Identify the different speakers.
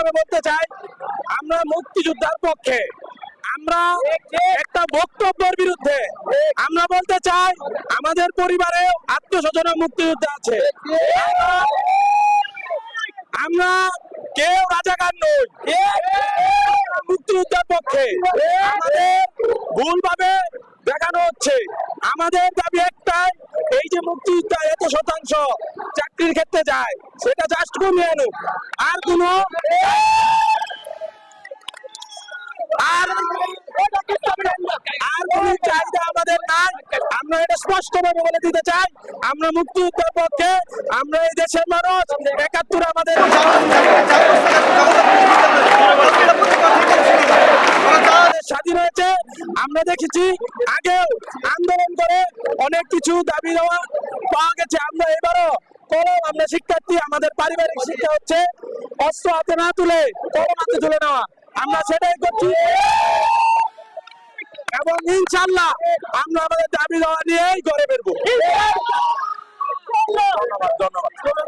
Speaker 1: ভাবে বলতে চাই, আমরা মুক্তিযোদ্ধার পক্ষে, আমরা একটা বক্তব্যের বিরুদ্ধে। আমরা বলতে চাই আমাদের পরিবারে আত্মীয়স্বজন মুক্তিযোদ্ধা আছে, আমরা কেউ রাজাকার নই, মুক্তিযোদ্ধার পক্ষে। আমাদের ভুলভাবে দেখানো হচ্ছে। আমাদের দাবি একটাই, এই যে মুক্তিযোদ্ধা 100% চাকরির ক্ষেত্রে যায়, সেটা জাস্ট কমিয়ে আনুক। আর কোনো কোনো চাহিদা আমাদের নাই। আমরা এটা স্পষ্টভাবে বলে দিতে চাই, আমরা মুক্তিযুদ্ধের পক্ষে। আমরা এই দেশের মানুষ, 71 আমাদের স্বাধীন হয়েছে। আমরা দেখেছি আগেও আন্দোলন করে অনেক কিছু দাবি দেওয়া পাওয়া গেছে। আমরা এবারও কলম, আমরা শিক্ষার্থী, আমাদের পারিবারিক শিক্ষা হচ্ছে অস্ত্র হাতে না তুলে কলম হাতে তুলে নেওয়া। আমরা সেটাই করছি এবং ইনশাল্লাহ আমরা আমাদের দাবি দেওয়া নিয়েই ঘরে বেরবো। ধন্যবাদ।